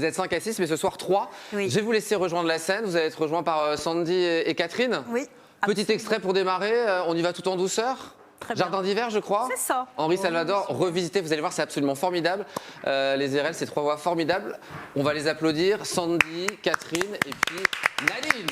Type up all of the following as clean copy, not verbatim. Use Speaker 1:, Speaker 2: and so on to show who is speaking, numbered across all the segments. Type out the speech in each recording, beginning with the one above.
Speaker 1: Vous êtes 5 à 6, mais ce soir 3.
Speaker 2: Oui.
Speaker 1: Je vais vous laisser rejoindre la scène. Vous allez être rejoint par Sandy et Catherine.
Speaker 2: Oui.
Speaker 1: Petit extrait pour démarrer. On y va tout en douceur.
Speaker 2: Très bien.
Speaker 1: Jardin d'hiver, je crois.
Speaker 2: C'est ça.
Speaker 1: Henri Salvador, revisité. Vous allez voir, c'est absolument formidable. Les RL, c'est 3 voix formidables. On va les applaudir. Sandy, Catherine et puis Nadine.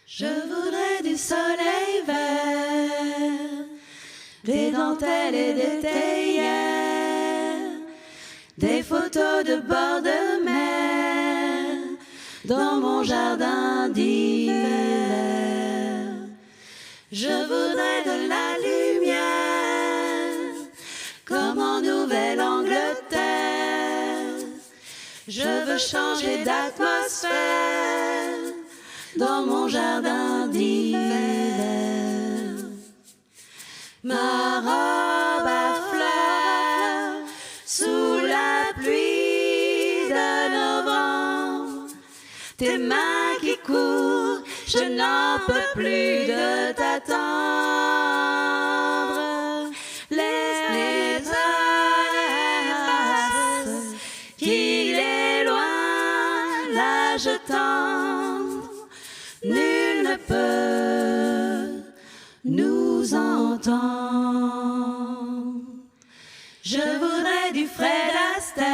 Speaker 3: Je voudrais du soleil vert, des dentelles et des théières, des photos de bord de mer dans mon jardin d'hiver. Je voudrais de la lumière comme en Nouvelle-Angleterre. Je veux changer d'atmosphère dans mon jardin d'hiver. Ma robe à fleurs sous la pluie de novembre. Tes mains qui courent, je n'en peux plus de t'attendre. Les heures passent, qu'il est loin, là je tends. Nul ne peut nous entendre. Je voudrais du Fred Astaire,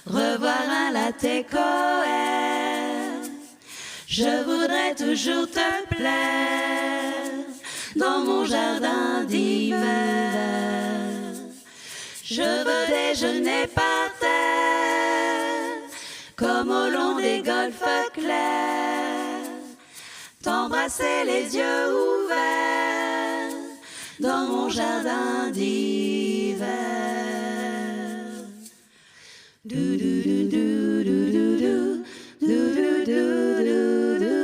Speaker 3: revoir un latte Cohen. Je voudrais toujours te plaire dans mon jardin d'hiver. Je veux déjeuner par terre comme au long des golfes clairs, t'embrasser les yeux ouverts dans mon jardin d'hiver. Du du du du du du du du du du.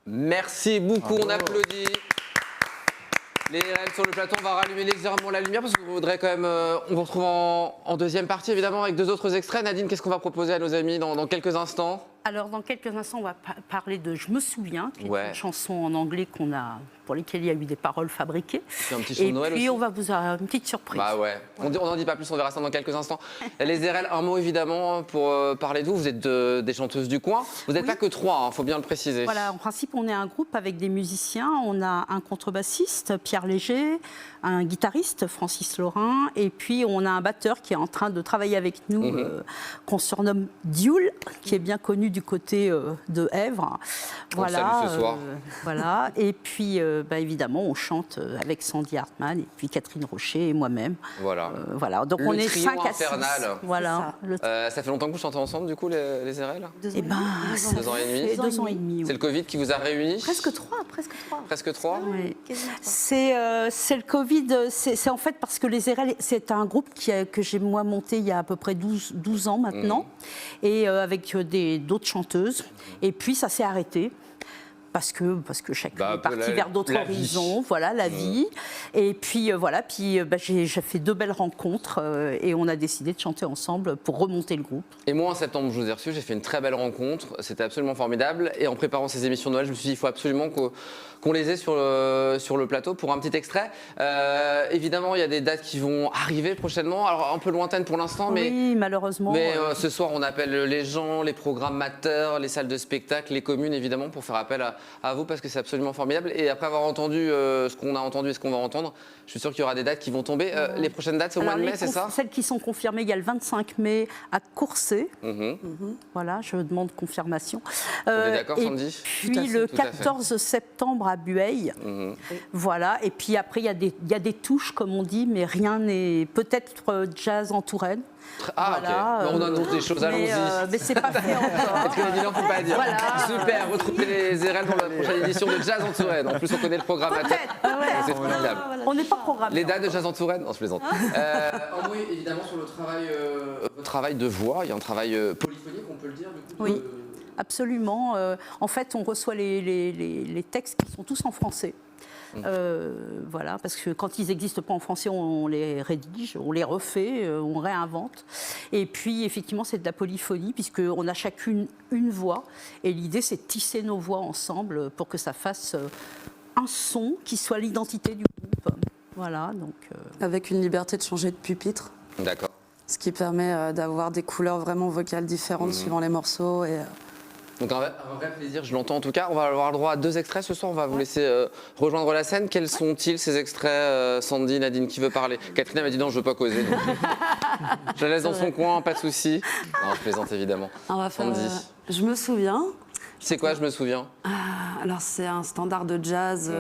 Speaker 1: Merci beaucoup, on applaudit. Les RL sur le plateau, on va rallumer légèrement la lumière parce qu'on voudrait quand même. On vous retrouve en deuxième partie évidemment avec 2 autres extraits. Nadine, qu'est-ce qu'on va proposer à nos amis dans quelques instants?
Speaker 2: Alors, dans quelques instants, on va parler de Je me souviens, qui est
Speaker 1: Ouais.
Speaker 2: une chanson en anglais pour laquelle il y a eu des paroles fabriquées.
Speaker 1: C'est un petit chant de
Speaker 2: Et
Speaker 1: Noël
Speaker 2: puis,
Speaker 1: aussi.
Speaker 2: on va vous avoir une petite surprise.
Speaker 1: Bah ouais, on n'en dit pas plus, on verra ça dans quelques instants. Les RL, un mot évidemment pour parler de vous. Vous êtes des chanteuses du coin. Vous n'êtes
Speaker 2: Oui.
Speaker 1: pas que 3, il faut bien le préciser.
Speaker 2: Voilà, en principe, on est un groupe avec des musiciens. On a un contrebassiste, Pierre Léger, un guitariste, Francis Laurin, et puis on a un batteur qui est en train de travailler avec nous, qu'on surnomme Dioul, qui est bien connu du côté de Èvre.
Speaker 1: On le salue ce soir.
Speaker 2: Voilà, et puis évidemment, on chante avec Sandy Hartmann, et puis Catherine Rocher et moi-même.
Speaker 1: Voilà.
Speaker 2: Voilà, donc
Speaker 1: Le
Speaker 2: on est
Speaker 1: trio
Speaker 2: 5 à 6.
Speaker 1: infernal.
Speaker 2: Voilà.
Speaker 1: Ça fait longtemps que vous chantez ensemble du coup les RL?
Speaker 2: Eh ben,
Speaker 1: 2 ans et demi.
Speaker 2: c'est 2 ans et demi.
Speaker 1: C'est
Speaker 2: oui.
Speaker 1: le Covid qui vous a réunis?
Speaker 3: Presque 3, presque 3.
Speaker 1: Presque 3?
Speaker 2: Oui.
Speaker 3: Quasiment 3.
Speaker 2: C'est le Covid, c'est en fait parce que les RL, c'est un groupe que j'ai moi monté il y a à peu près 12 ans maintenant, et avec d'autres chanteuses. Et puis ça s'est arrêté. Parce que chacun est parti vers d'autres horizons, voilà, la vie. Et puis j'ai fait 2 belles rencontres et on a décidé de chanter ensemble pour remonter le groupe.
Speaker 1: Et moi en septembre, je vous ai reçu, j'ai fait une très belle rencontre, c'était absolument formidable. Et en préparant ces émissions de Noël, je me suis dit il faut absolument qu'on les ait sur le plateau pour un petit extrait. Évidemment, il y a des dates qui vont arriver prochainement, alors un peu lointaines pour l'instant, mais
Speaker 2: Oui, malheureusement.
Speaker 1: Mais ce soir, on appelle les gens, les programmateurs, les salles de spectacle, les communes, évidemment, pour faire appel à vous parce que c'est absolument formidable. Et après avoir entendu ce qu'on a entendu et ce qu'on va entendre, je suis sûr qu'il y aura des dates qui vont tomber. Les prochaines dates, c'est au mois de mai, c'est ça?
Speaker 2: Celles qui sont confirmées, il y a le 25 mai à Courcey. Voilà, je demande confirmation.
Speaker 1: On est d'accord, Sandy?
Speaker 2: Et puis le 14 septembre à Bueil. Voilà, et puis après, il y a des touches, comme on dit, mais rien n'est. Peut-être jazz en Touraine.
Speaker 1: Ah,
Speaker 2: voilà,
Speaker 1: ok. On annonce des choses, allons-y.
Speaker 2: Mais c'est pas fait encore.
Speaker 1: Parce que les bilans, on ne peut pas dire.
Speaker 2: Voilà.
Speaker 1: Super, retrouvez les RL dans la prochaine édition de Jazz en Touraine. En plus, on connaît le programmateur. C'est formidable.
Speaker 2: On n'est pas programmé.
Speaker 1: Les dates de Jazz en Touraine? Non, je plaisante. En mot, évidemment, sur le travail de voix, il y a un travail polyphonique, on peut le dire, du coup.
Speaker 2: Oui. Absolument. En fait, on reçoit les textes qui sont tous en français. Voilà, parce que quand ils n'existent pas en français, on les rédige, on les refait, on réinvente. Et puis, effectivement, c'est de la polyphonie, puisqu'on a chacune une voix. Et l'idée, c'est de tisser nos voix ensemble pour que ça fasse un son qui soit l'identité du groupe. Voilà, donc...
Speaker 4: Avec une liberté de changer de pupitre.
Speaker 1: D'accord.
Speaker 4: Ce qui permet d'avoir des couleurs vraiment vocales différentes suivant les morceaux.
Speaker 1: Donc un vrai plaisir, je l'entends en tout cas. On va avoir le droit à 2 extraits ce soir. On va vous laisser rejoindre la scène. Quels sont-ils ces extraits, Sandy, Nadine, qui veut parler? Catherine m'a dit non, je veux pas causer. Donc je la laisse dans son coin, pas de souci. Non, je plaisante évidemment.
Speaker 4: On va faire,
Speaker 1: Sandy.
Speaker 4: je me souviens.
Speaker 1: C'est quoi, je me souviens?
Speaker 4: Alors c'est un standard de jazz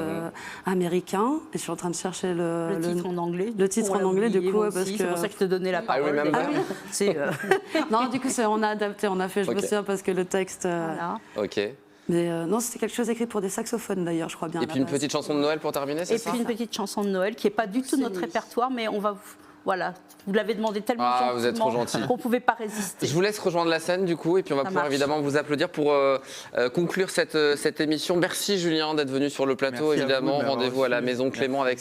Speaker 4: américain. Et je suis en train de chercher
Speaker 2: Le titre en anglais.
Speaker 4: Le titre en anglais, du coup,
Speaker 2: moi
Speaker 4: parce
Speaker 2: aussi,
Speaker 4: que...
Speaker 2: c'est pour ça que je te donnais la parole.
Speaker 1: remember.
Speaker 2: Ah oui, c'est...
Speaker 4: Non, du coup, on a adapté, on a fait, je me
Speaker 1: Ok.
Speaker 4: souviens, parce que le texte...
Speaker 2: voilà.
Speaker 1: Ok.
Speaker 4: Mais non, c'était quelque chose écrit pour des saxophones, d'ailleurs, je crois bien.
Speaker 1: Et
Speaker 4: à la
Speaker 1: puis une
Speaker 4: base.
Speaker 1: petite chanson de Noël pour terminer, c'est
Speaker 2: Et
Speaker 1: ça?
Speaker 2: puis une petite chanson de Noël qui n'est pas du tout notre répertoire, mais on va... Voilà, vous l'avez demandé tellement
Speaker 1: Ah, vous êtes trop
Speaker 2: gentiment
Speaker 1: gentil.
Speaker 2: qu'on ne pouvait pas résister.
Speaker 1: Je vous laisse rejoindre la scène du coup et puis on va
Speaker 2: Ça
Speaker 1: pouvoir
Speaker 2: marche.
Speaker 1: évidemment vous applaudir pour conclure cette émission. Merci Julien d'être venu sur le plateau.
Speaker 5: Merci à vous
Speaker 1: Évidemment,
Speaker 5: de m'avoir
Speaker 1: rendez-vous à la
Speaker 5: reçu.
Speaker 1: Maison Clément avec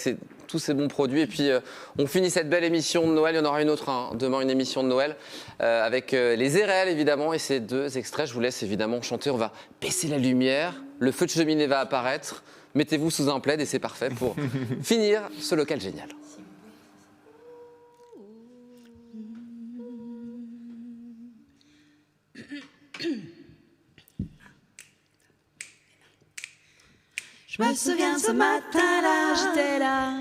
Speaker 1: tous ces bons produits. Et puis on finit cette belle émission de Noël. Il y en aura une autre demain, une émission de Noël avec les Érelles évidemment. Et ces 2 extraits, je vous laisse évidemment chanter. On va baisser la lumière, le feu de cheminée va apparaître. Mettez-vous sous un plaid et c'est parfait pour finir ce local génial.
Speaker 3: Je me souviens ce matin-là, j'étais là.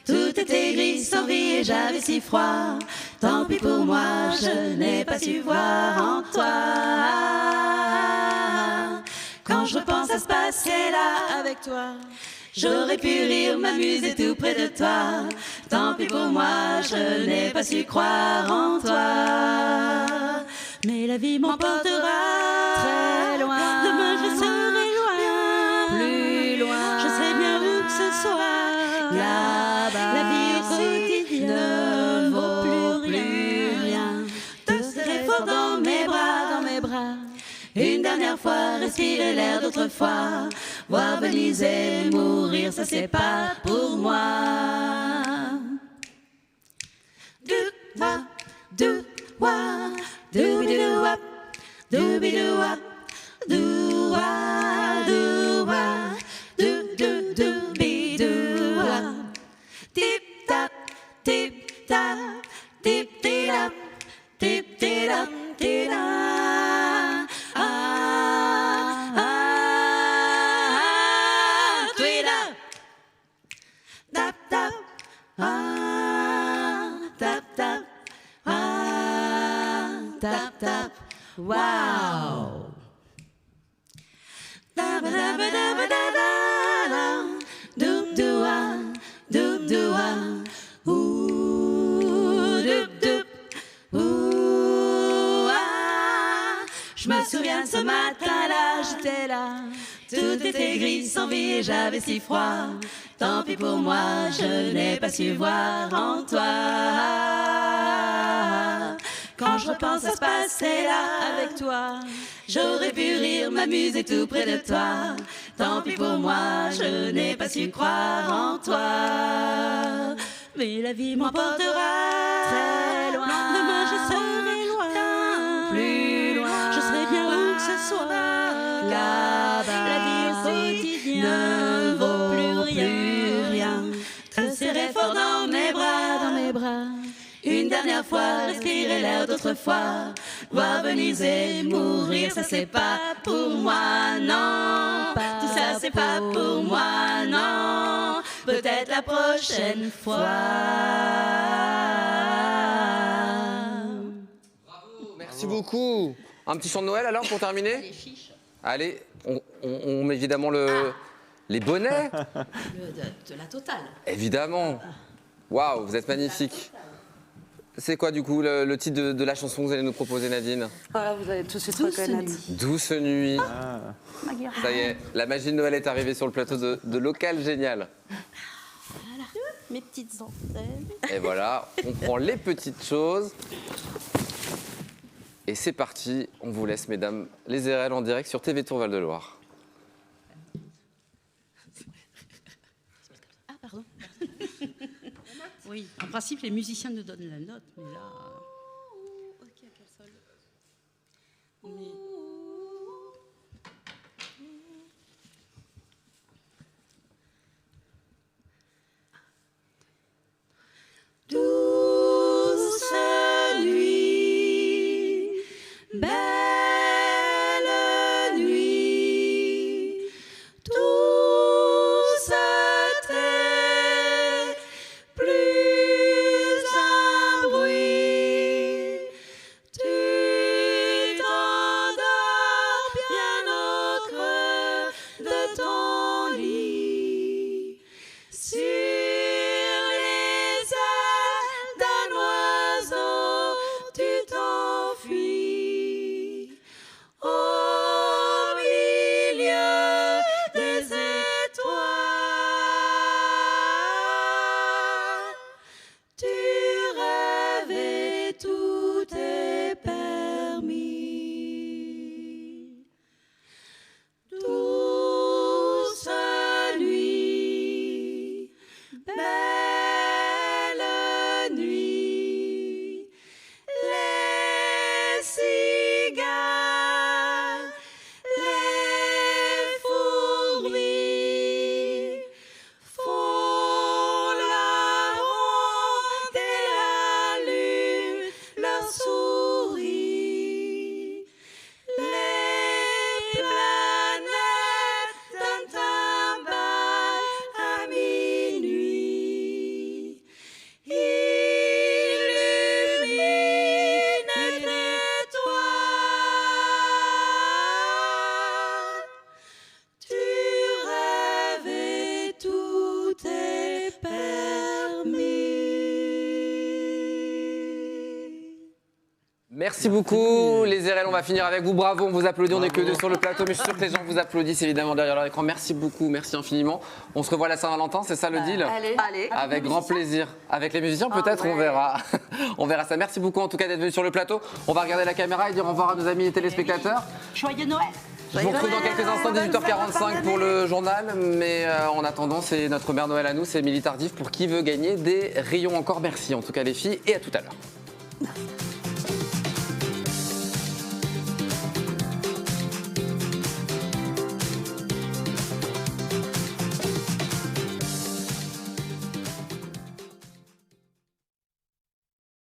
Speaker 3: Tout était gris, sans vie et j'avais si froid. Tant pis pour moi, je n'ai pas su voir en toi. Quand je repense à ce passé-là avec toi, j'aurais pu rire, m'amuser tout près de toi. Tant pis pour moi, je n'ai pas su croire en toi. Mais la vie m'emportera très loin. Demain je serai loin, plus loin. Je sais bien où que ce soit. Là-bas, la vie au quotidien ne vaut plus rien. Te serrer fort dans mes bras, Une dernière fois, respirer l'air d'autrefois. Voir Venise et mourir, ça c'est pas pour moi. Do-wa, do-bi-do-wap, do-bi-do-wap, do-wa, do-wa, do-do-do-bi-do-wap. Tip-tap, tip-tap, tip-tip-tap, tip-tip-tap, tip-tap. Tweeda. Tap, tap. Tap, tap. Tap, tap. Wow. Doop-doo-ah, doop-doo-ah. Ouh, doop-doop. Ouh-ah. Je me souviens de ce matin-là, j'étais là. Tout était gris, sans vie et j'avais si froid. Tant pis pour moi, je n'ai pas su voir en toi. Quand je repense à ce passé-là avec toi, j'aurais pu rire, m'amuser tout près de toi. Tant pis pour moi, je n'ai pas su croire en toi. Mais la vie m'emportera très loin. Demain je serai loin, plus loin. Je serai bien où que ce soit. Là-bas, la vie au quotidien ne vaut plus rien. Te serrer fort dans mes bras. Une dernière fois, respirer l'air d'autrefois. Voir Venise et mourir, ça c'est pas pour moi, non. Tout ça c'est pas pour moi, non. Peut-être la prochaine fois.
Speaker 1: Merci beaucoup. Un petit chant de Noël alors pour terminer? Allez, on met évidemment les bonnets.
Speaker 3: De la totale.
Speaker 1: Évidemment. Waouh, vous êtes magnifique. C'est quoi du coup le titre de la chanson que vous allez nous proposer, Nadine?
Speaker 4: Voilà, vous allez tout de suite
Speaker 2: Douce
Speaker 4: reconnaître.
Speaker 2: nuit.
Speaker 1: Douce nuit.
Speaker 2: Ma guirlande.
Speaker 1: Ça y est, la magie de Noël est arrivée sur le plateau de Local Génial.
Speaker 2: Mes petites antennes.
Speaker 1: Et voilà, on prend les petites choses. Et c'est parti, on vous laisse, mesdames, les Érelles en direct sur TV Tour Val de Loire.
Speaker 2: Oui, en principe, les musiciens nous donnent la note, mais là...
Speaker 3: Ok, quel sol. Mais... Douce nuit, belle nuit, tout se tait, plus un bruit, tu t'endors bien au creux de ton lit, sur les ailes d'un oiseau, tu t'enfuis au milieu des étoiles. Tu rêves et tout est permis. Douce nuit, belle nuit, les cigales, les fourmis font la ronde et la lune leur sourit. Les planètes donnent un bal à minuit, illuminent l'étoile. Tu rêves et tout est permis.
Speaker 1: Merci beaucoup, les RL. On va finir avec vous. Bravo, on vous applaudit. On n'est que deux sur le plateau, mais je suis sûr que les gens vous applaudissent évidemment derrière leur écran. Merci beaucoup, merci infiniment. On se revoit à la Saint-Valentin, c'est ça le deal?
Speaker 4: Allez.
Speaker 1: Avec grand plaisir. Avec les musiciens, peut-être,
Speaker 4: ouais.
Speaker 1: on verra. On verra ça. Merci beaucoup en tout cas d'être venu sur le plateau. On va regarder la caméra et dire au revoir à nos amis téléspectateurs.
Speaker 2: Joyeux Noël!
Speaker 1: Je vous retrouve dans quelques instants, 18h45 pour le journal. Mais en attendant, c'est notre mère Noël à nous, c'est Émilie Tardif pour qui veut gagner des rayons encore. Merci en tout cas les filles et à tout à l'heure.